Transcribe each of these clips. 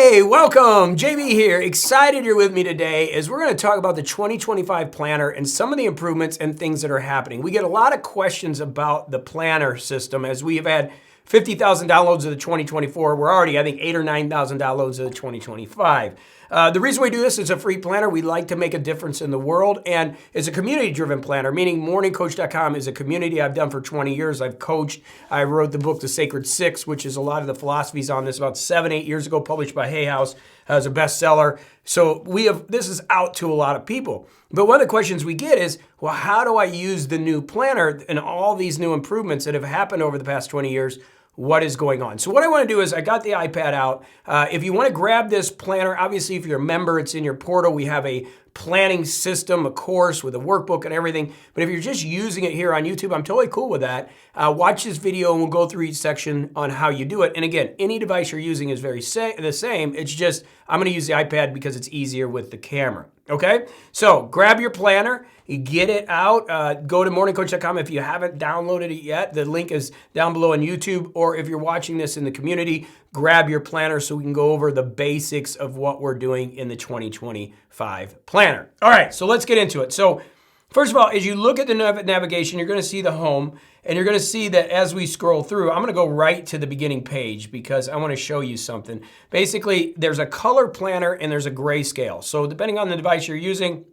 Hey, welcome. JB here. Excited you're with me today as we're going to talk about the 2025 planner and some of the improvements and things that are happening. We get a lot of questions about the planner system as we have had 50,000 downloads of the 2024. We're already, I think, 8,000 or 9,000 downloads of the 2025. The reason we do this is a free planner. We like to make a difference in the world, and it's a community-driven planner, meaning MorningCoach.com is a community I've done for 20 years. I've coached. I wrote the book, The Sacred Six, which is a lot of the philosophies on this about 7-8 years ago, published by Hay House as a bestseller. So this is out to a lot of people. But one of the questions we get is, well, how do I use the new planner and all these new improvements that have happened over the past 20 years? What is going on? So what I want to do is I got the iPad out. If you want to grab this planner, obviously if you're a member, it's in your portal. We have a planning system, a course with a workbook and everything. But if you're just using it here on YouTube, I'm totally cool with that. Watch this video and we'll go through each section on how you do it. And again, any device you're using is the same. It's just, I'm going to use the iPad because it's easier with the camera. Okay, so grab your planner, you get it out, go to morningcoach.com if you haven't downloaded it yet. The link is down below on YouTube, or if you're watching this in the community, grab your planner so we can go over the basics of what we're doing in the 2025 planner. All right, so let's get into it. So first of all, as you look at the navigation, you're going to see the home, and you're going to see that as we scroll through, I'm going to go right to the beginning page because I want to show you something. Basically, there's a color planner and there's a grayscale. So depending on the device you're using,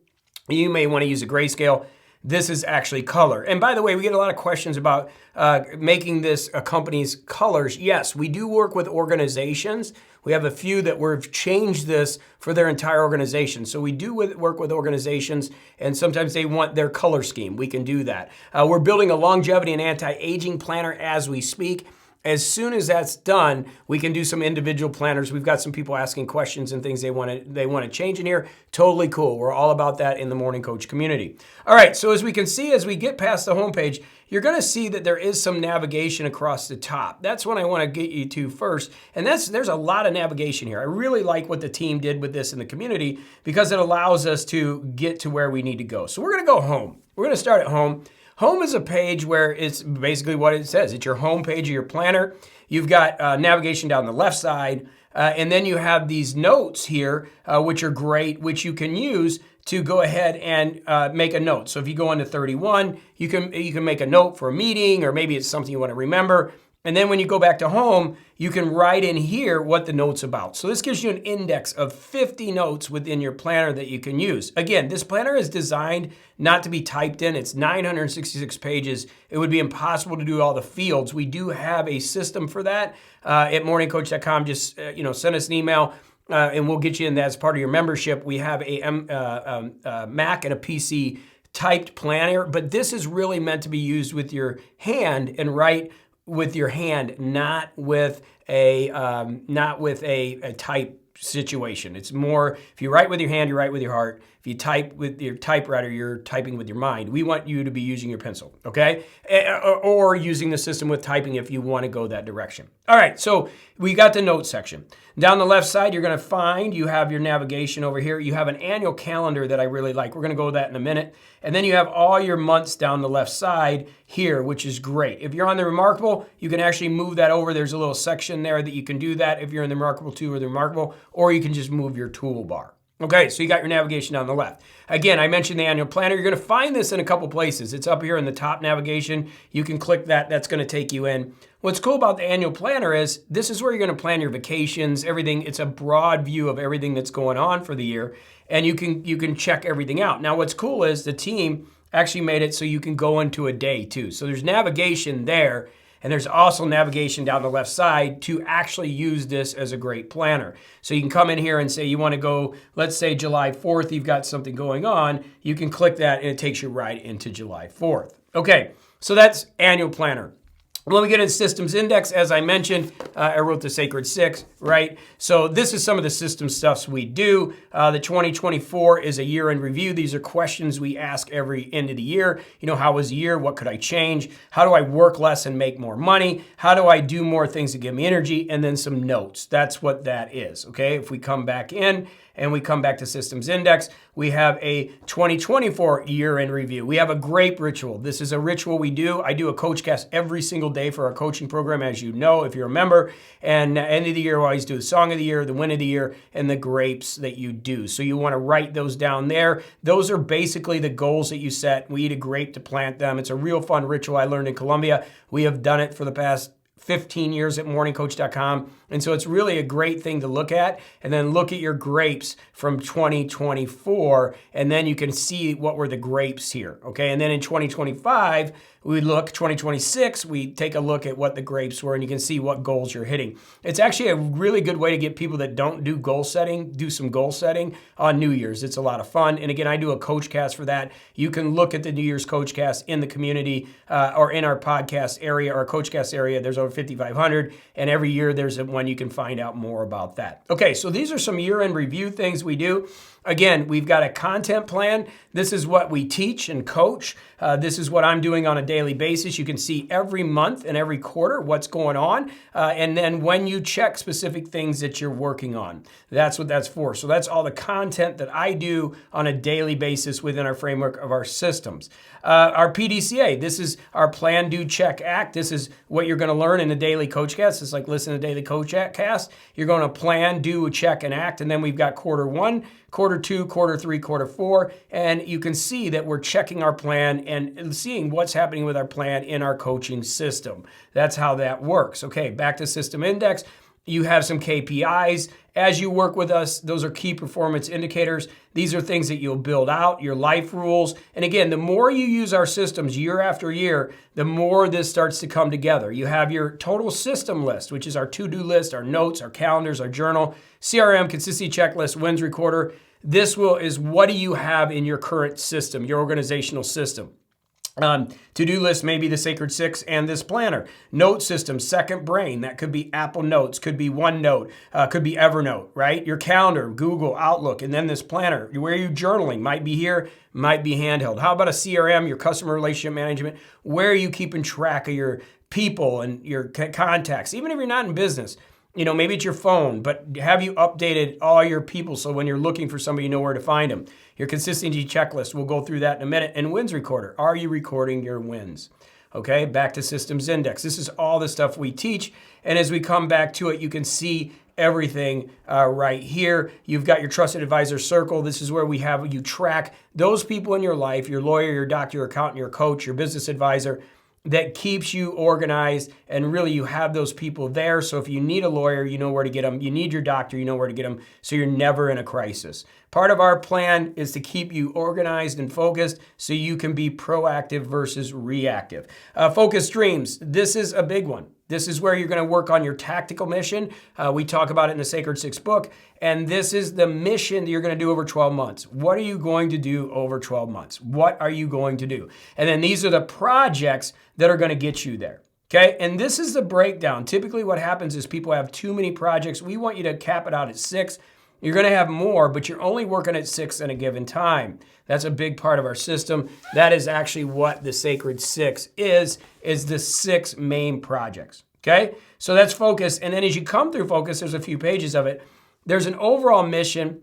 you may want to use a grayscale. This is actually color. And by the way, we get a lot of questions about making this a company's colors. Yes, we do work with organizations. We have a few that we've changed this for their entire organization. So we do work with organizations, and sometimes they want their color scheme. We can do that. We're building a longevity and anti-aging planner as we speak. As soon as that's done, we can do some individual planners. We've got some people asking questions and things they want to change in here. Totally cool. We're all about that in the Morning Coach community. All right, so as we can see, as we get past the homepage, you're going to see that there is some navigation across the top. That's what I want to get you to first. And there's a lot of navigation here. I really like what the team did with this in the community because it allows us to get to where we need to go. So we're going to go home. We're going to start at home. Home is a page where it's basically what it says. It's your home page of your planner. You've got navigation down the left side, and then you have these notes here, which are great, which you can use to go ahead and make a note. So if you go into 31, you can make a note for a meeting, or maybe it's something you want to remember. And then when you go back to home, you can write in here what the note's about. So this gives you an index of 50 notes within your planner that you can use. Again, this planner is designed not to be typed in. It's 966 pages. It would be impossible to do all the fields. We do have a system for that at morningcoach.com. Just send us an email. And we'll get you in that as part of your membership. We have a Mac and a PC typed planner, but this is really meant to be used with your hand and write with your hand, not with a type situation. It's more, if you write with your hand, you write with your heart. If you type with your typewriter, you're typing with your mind. We want you to be using your pencil, okay? Or using the system with typing if you want to go that direction. All right, so we got the notes section. Down the left side, you're going to find you have your navigation over here. You have an annual calendar that I really like. We're going to go with that in a minute. And then you have all your months down the left side here, which is great. If you're on the Remarkable, you can actually move that over. There's a little section there that you can do that if you're in the Remarkable 2 or the Remarkable, or you can just move your toolbar. Okay, so you got your navigation down the left. Again, I mentioned the annual planner. You're going to find this in a couple places. It's up here in the top navigation. You can click that. That's going to take you in. What's cool about the annual planner is this is where you're going to plan your vacations, everything. It's a broad view of everything that's going on for the year, and you can check everything out. Now, what's cool is the team actually made it so you can go into a day too. So there's navigation there. And there's also navigation down the left side to actually use this as a great planner. So you can come in here and say you want to go, let's say July 4th, you've got something going on. You can click that and it takes you right into July 4th. Okay, so that's annual planner. When we get into systems index, as I mentioned, I wrote the Sacred Six, right? So this is some of the system stuffs we do. The 2024 is a year in review. These are questions we ask every end of the year. How was the year? What could I change? How do I work less and make more money? How do I do more things to give me energy? And then some notes. That's what that is, okay? If we come back in and we come back to systems index, we have a 2024 year in review. We have a grape ritual. This is a ritual we do. I do a coach cast every single day for our coaching program, as you know, if you're a member. And end of the year, we always do the song of the year, the win of the year, and the grapes that you do. So you want to write those down there. Those are basically the goals that you set. We eat a grape to plant them. It's a real fun ritual I learned in Colombia. We have done it for the past 15 years at morningcoach.com. And so it's really a great thing to look at, and then look at your grapes from 2024, and then you can see what were the grapes here, okay? And then in 2025, we look, 2026, we take a look at what the grapes were, and you can see what goals you're hitting. It's actually a really good way to get people that don't do goal setting, do some goal setting on New Year's. It's a lot of fun. And again, I do a coach cast for that. You can look at the New Year's coach cast in the community or in our podcast area, our coach cast area. There's over 5,500, and every year there's one you can find out more about that. Okay, so these are some year-end review things we do. Again, we've got a content plan. This is what we teach and coach. This is what I'm doing on a daily basis. You can see every month and every quarter what's going on. And then when you check specific things that you're working on, that's what that's for. So that's all the content that I do on a daily basis within our framework of our systems. Our PDCA, this is our plan, do, check, act. This is what you're going to learn in the daily coach cast. It's like listen to the daily coach cast. You're going to plan, do, check, and act. And then we've got quarter 1, quarter 2, quarter 3, quarter 4, and you can see that we're checking our plan and seeing what's happening with our plan in our coaching system. That's how that works. Okay, back to system index. You have some KPIs. As you work with us, those are key performance indicators. These are things that you'll build out, your life rules. And again, the more you use our systems year after year, the more this starts to come together. You have your total system list, which is our to-do list, our notes, our calendars, our journal, CRM, consistency checklist, wins recorder. This is what do you have in your current system, your organizational system. To-do list, maybe the Sacred Six and this planner. Note system, Second Brain. That could be Apple Notes, could be OneNote, could be Evernote, right? Your calendar, Google, Outlook, and then this planner. Where are you journaling? Might be here, might be handheld. How about a CRM, your customer relationship management? Where are you keeping track of your people and your contacts? Even if you're not in business, you know, maybe it's your phone, but have you updated all your people so when you're looking for somebody, you know where to find them? Your consistency checklist, we'll go through that in a minute. And wins recorder, are you recording your wins? Okay, back to systems index. This is all the stuff we teach. And as we come back to it, you can see everything right here. You've got your trusted advisor circle. This is where we have you track those people in your life, your lawyer, your doctor, your accountant, your coach, your business advisor, that keeps you organized, and really you have those people there. So if you need a lawyer, you know where to get them. You need your doctor, you know where to get them, so you're never in a crisis. Part of our plan is to keep you organized and focused so you can be proactive versus reactive. Focus dreams. This is a big one. This is where you're going to work on your tactical mission. We talk about it in the Sacred Six book. And this is the mission that you're going to do over 12 months. What are you going to do over 12 months? What are you going to do? And then these are the projects that are going to get you there. Okay, and this is the breakdown. Typically what happens is people have too many projects. We want you to cap it out at 6. You're going to have more, but you're only working at 6 in a given time. That's a big part of our system. That is actually what the Sacred Six is the 6 main projects. Okay, so that's focus. And then as you come through focus, there's a few pages of it. There's an overall mission.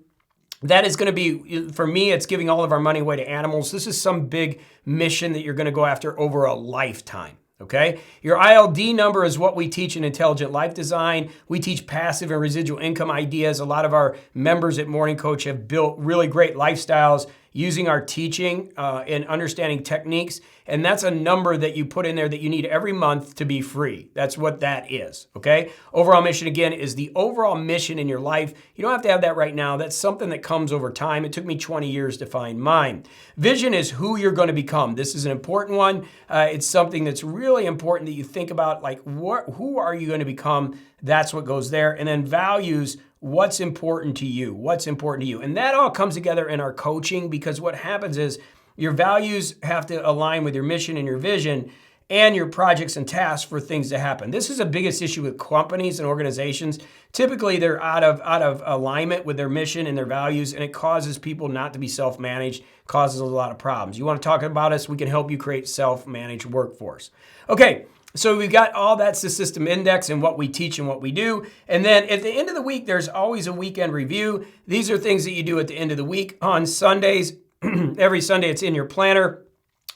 That is going to be, for me, it's giving all of our money away to animals. This is some big mission that you're going to go after over a lifetime. Okay, your ILD number is what we teach in Intelligent Life Design. We teach passive and residual income ideas. A lot of our members at Morning Coach have built really great lifestyles using our teaching and understanding techniques. And that's a number that you put in there that you need every month to be free. That's what that is, okay? Overall mission, again, is the overall mission in your life. You don't have to have that right now. That's something that comes over time. It took me 20 years to find mine. Vision is who you're going to become. This is an important one. It's something that's really important that you think about, like, who are you going to become? That's what goes there. And then values, what's important to you? What's important to you? And that all comes together in our coaching, because what happens is your values have to align with your mission and your vision and your projects and tasks for things to happen. This is the biggest issue with companies and organizations. Typically, they're out of alignment with their mission and their values, and it causes people not to be self-managed, causes a lot of problems. You want to talk about us? We can help you create self-managed workforce. Okay. So we've got all that's the system index and what we teach and what we do. And then at the end of the week, there's always a weekend review. These are things that you do at the end of the week. On Sundays, every Sunday it's in your planner.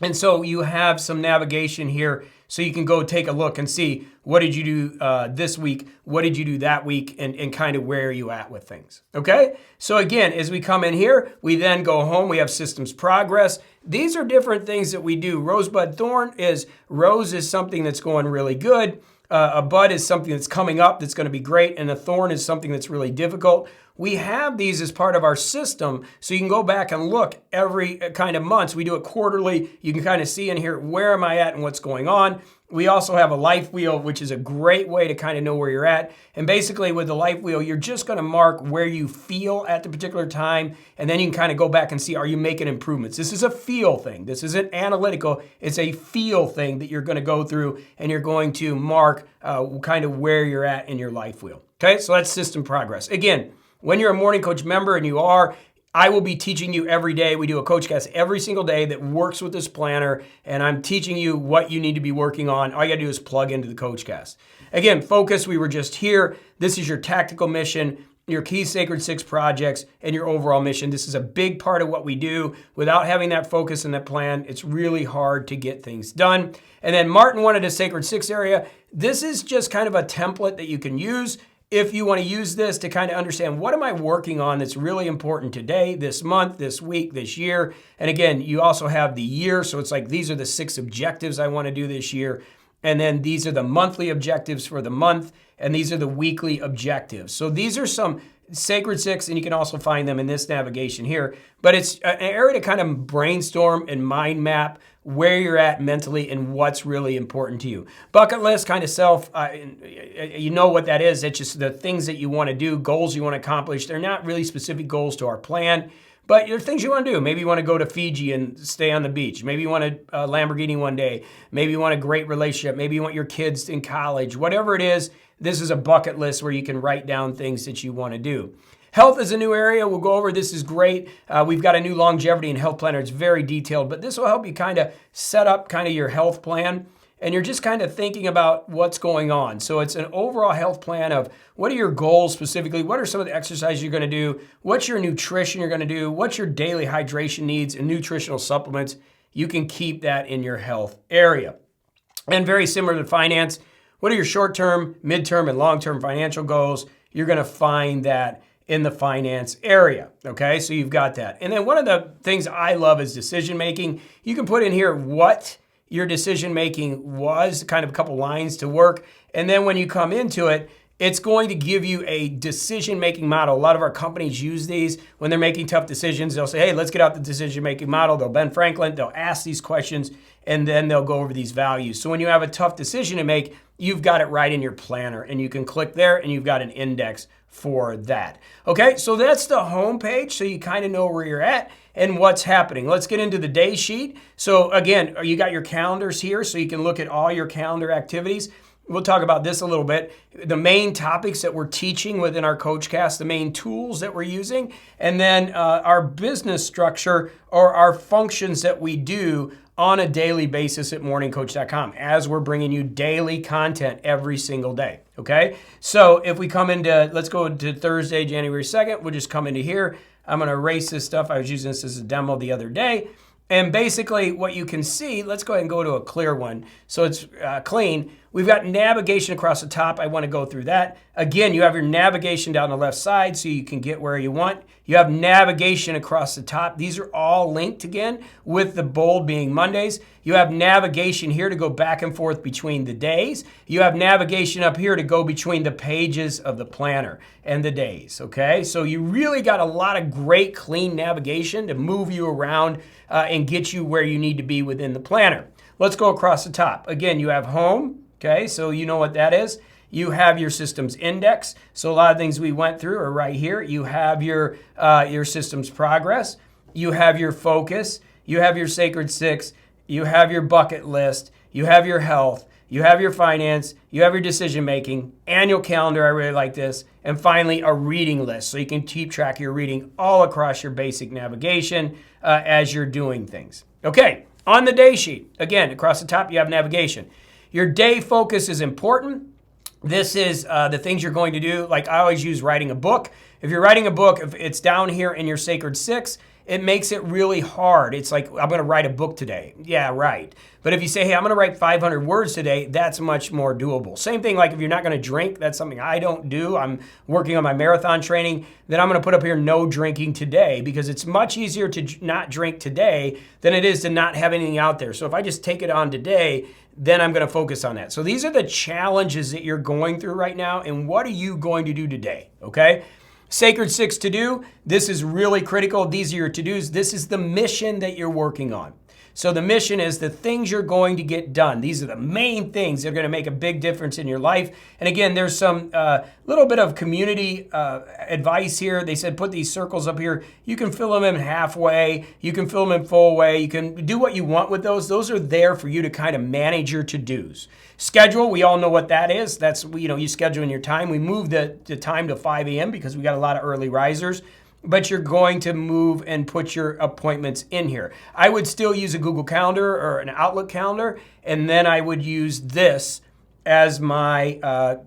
And so you have some navigation here So you can go take a look and see, what did you do this week? What did you do that week? And kind of where are you at with things? Okay. So again, as we come in here, we then go home. We have systems progress. These are different things that we do. Rosebud thorn is, rose is something that's going really good. A bud is something that's coming up that's going to be great. And a thorn is something that's really difficult. We have these as part of our system, so you can go back and look every kind of months. We do it quarterly. You can kind of see in here, where am I at and what's going on. We also have a life wheel, which is a great way to kind of know where you're at. And basically with the life wheel, you're just going to mark where you feel at the particular time. And then you can kind of go back and see, are you making improvements? This is a feel thing. This isn't analytical. It's a feel thing that you're going to go through, and you're going to mark kind of where you're at in your life wheel. Okay, so that's system progress. Again, when you're a Morning Coach member, and you are, I will be teaching you every day. We do a coach cast every single day that works with this planner, and I'm teaching you what you need to be working on. All you gotta do is plug into the coach cast. Again, focus, we were just here. This is your tactical mission, your key Sacred Six projects, and your overall mission. This is a big part of what we do. Without having that focus and that plan, it's really hard to get things done. And then Martin wanted a Sacred Six area. This is just kind of a template that you can use if you want to use this to kind of understand, what am I working on that's really important today, this month, this week, this year. And again, you also have the year. So it's like, these are the 6 objectives I want to do this year. And then these are the monthly objectives for the month. And these are the weekly objectives. So these are some Sacred Six, and you can also find them in this navigation here. But it's an area to kind of brainstorm and mind map where you're at mentally and what's really important to you. Bucket list, kind of you know what that is. It's just the things that you want to do, goals you want to accomplish. They're not really specific goals to our plan, but they're things you want to do. Maybe you want to go to Fiji and stay on the beach. Maybe you want a Lamborghini one day. Maybe you want a great relationship. Maybe you want your kids in college. Whatever it is, this is a bucket list where you can write down things that you want to do. Health is a new area we'll go over. This is great. We've got a new longevity and health planner. It's very detailed, but this will help you kind of set up kind of your health plan, and you're just kind of thinking about what's going on. So it's an overall health plan of, what are your goals specifically? What are some of the exercises you're going to do? What's your nutrition you're going to do? What's your daily hydration needs and nutritional supplements? You can keep that in your health area. And very similar to finance, what are your short-term, mid-term, and long-term financial goals? You're going to find that in the finance area. Okay, so you've got that. And then one of the things I love is decision making. You can put in here what your decision making was, kind of a couple lines to work. And then when you come into it, it's going to give you a decision making model. A lot of our companies use these when they're making tough decisions. They'll say, hey, let's get out the decision making model. They'll Ben Franklin, they'll ask these questions, and then they'll go over these values. So when you have a tough decision to make, you've got it right in your planner, and you can click there and you've got an index for that. Okay, so that's the home page, so you kind of know where you're at and what's happening. Let's get into the day sheet. So again, you got your calendars here, so you can look at all your calendar activities. We'll talk about this a little bit. The main topics that we're teaching within our CoachCast, the main tools that we're using, and then our business structure or our functions that we do on a daily basis at morningcoach.com, as we're bringing you daily content every single day, okay? So if we come into, let's go to Thursday, January 2nd, we'll just come into here. I'm gonna erase this stuff. I was using this as a demo the other day. And basically what you can see, let's go ahead and go to a clear one. So it's clean. We've got navigation across the top. I want to go through that. Again, you have your navigation down the left side so you can get where you want. You have navigation across the top. These are all linked again, with the bold being Mondays. You have navigation here to go back and forth between the days. You have navigation up here to go between the pages of the planner and the days, okay? So you really got a lot of great clean navigation to move you around and get you where you need to be within the planner. Let's go across the top. Again, you have home, okay? So you know what that is. You have your systems index. So a lot of things we went through are right here. You have your systems progress. You have your focus. You have your Sacred Six. You have your bucket list. You have your health. You have your finance. You have your decision making. Annual calendar, I really like this. And finally, a reading list. So you can keep track of your reading all across your basic navigation as you're doing things. Okay, on the day sheet, again, across the top, you have navigation. Your day focus is important. This is the things you're going to do. Like I always use writing a book. If you're writing a book, if it's down here in your Sacred Six, it makes it really hard. It's like, I'm going to write a book today. Yeah, right. But if you say, hey, I'm going to write 500 words today, that's much more doable. Same thing, like if you're not going to drink, that's something I don't do. I'm working on my marathon training. Then I'm going to put up here no drinking today, because it's much easier to not drink today than it is to not have anything out there. So if I just take it on today, then I'm going to focus on that. So these are the challenges that you're going through right now, and what are you going to do today, okay? Sacred 6 to do, this is really critical. These are your to-dos. This is the mission that you're working on. So the mission is the things you're going to get done. These are the main things that are going to make a big difference in your life. And again, there's some little bit of community advice here. They said put these circles up here. You can fill them in halfway. You can fill them in full way. You can do what you want with those. Those are there for you to kind of manage your to-dos. Schedule, we all know what that is. That's, you schedule in your time. We moved the time to 5 a.m. because we got a lot of early risers. But you're going to move and put your appointments in here. I would still use a Google Calendar or an Outlook calendar, and then I would use this as my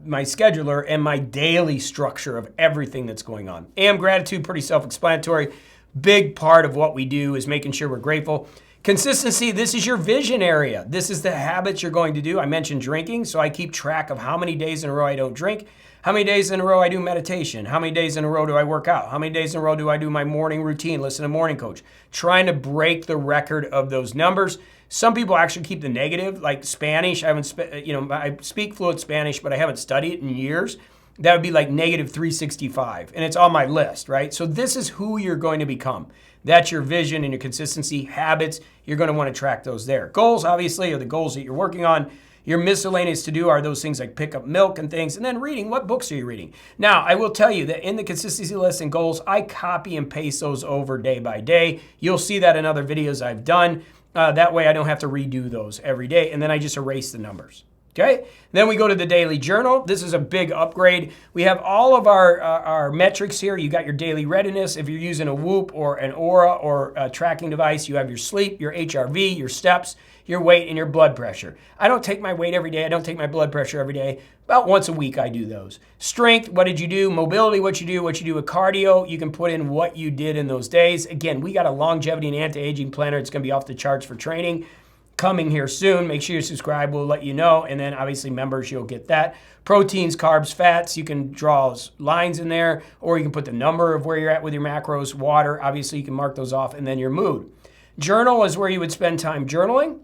my scheduler and my daily structure of everything that's going on. And gratitude, pretty self-explanatory. Big part of what we do is making sure we're grateful. Consistency, this is your vision area. This is the habits you're going to do. I mentioned drinking, so I keep track of how many days in a row I don't drink. How many days in a row I do meditation? How many days in a row do I work out? How many days in a row do I do my morning routine, listen to Morning Coach? Trying to break the record of those numbers. Some people actually keep the negative, like Spanish. I speak fluent Spanish, but I haven't studied it in years. That would be like negative 365, and it's on my list, right? So this is who you're going to become. That's your vision and your consistency. Habits, you're going to want to track those there. Goals, obviously, are the goals that you're working on. Your miscellaneous to do are those things like pick up milk and things. And then reading, what books are you reading? Now, I will tell you that in the consistency list and goals, I copy and paste those over day by day. You'll see that in other videos I've done. That way I don't have to redo those every day. And then I just erase the numbers. Okay, then we go to the daily journal. This is a big upgrade. We have all of our metrics here. You got your daily readiness. If you're using a Whoop or an Aura or a tracking device, you have your sleep, your HRV, your steps, your weight, and your blood pressure. I don't take my weight every day. I don't take my blood pressure every day. About once a week I do those. Strength, what did you do? Mobility, what you do with cardio. You can put in what you did in those days. Again, we got a longevity and anti-aging planner. It's going to be off the charts for training. Coming here soon. Make sure you subscribe. We'll let you know. And then obviously members, you'll get that. Proteins, carbs, fats. You can draw lines in there, or you can put the number of where you're at with your macros. Water, obviously you can mark those off. And then your mood. Journal is where you would spend time journaling.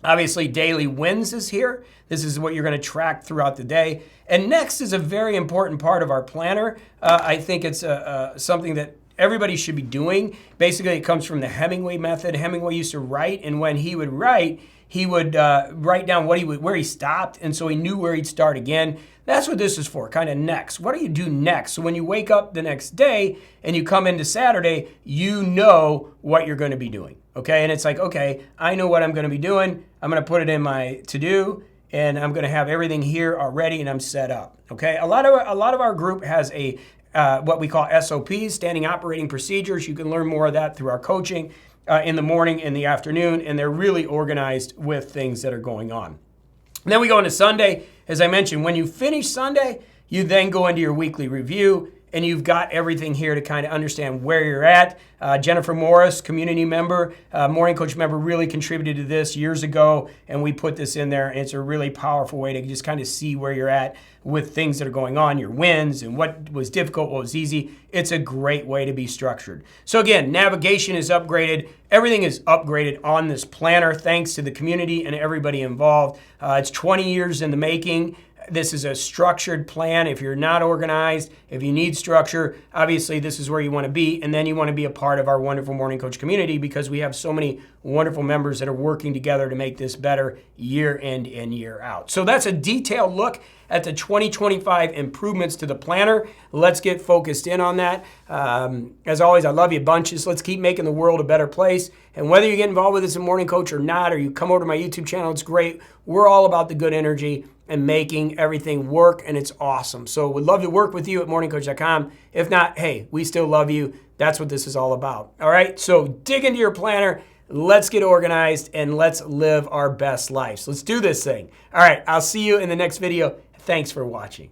Obviously daily wins is here. This is what you're going to track throughout the day. And next is a very important part of our planner. I think it's something that everybody should be doing. Basically, it comes from the Hemingway method. Hemingway used to write, and when he would write write down where he stopped, and so he knew where he'd start again. That's what this is for, kind of next. What do you do next? So when you wake up the next day and you come into Saturday, you know what you're going to be doing, okay? And it's like, okay, I know what I'm going to be doing. I'm going to put it in my to-do, and I'm going to have everything here already, and I'm set up, okay? A lot of our group has what we call SOPs, standing operating procedures. You can learn more of that through our coaching in the morning, in the afternoon, and they're really organized with things that are going on. And then we go into Sunday. As I mentioned, when you finish Sunday, you then go into your weekly review, and you've got everything here to kind of understand where you're at. Jennifer Morris, community member, Morning Coach member, really contributed to this years ago, and we put this in there, and it's a really powerful way to just kind of see where you're at with things that are going on, your wins, and what was difficult, what was easy. It's a great way to be structured. So again, navigation is upgraded. Everything is upgraded on this planner thanks to the community and everybody involved. It's 20 years in the making. This is a structured plan. If you're not organized, if you need structure, obviously this is where you want to be. And then you want to be a part of our wonderful Morning Coach community, because we have so many wonderful members that are working together to make this better year in and year out. So that's a detailed look at the 2025 improvements to the planner. Let's get focused in on that. As always, I love you bunches. Let's keep making the world a better place. And whether you get involved with us in Morning Coach or not, or you come over to my YouTube channel, it's great. We're all about the good energy and making everything work, and it's awesome. So we'd love to work with you at morningcoach.com. If not, hey, we still love you. That's what this is all about. All right, so dig into your planner. Let's get organized, and let's live our best lives. Let's do this thing. All right, I'll see you in the next video. Thanks for watching.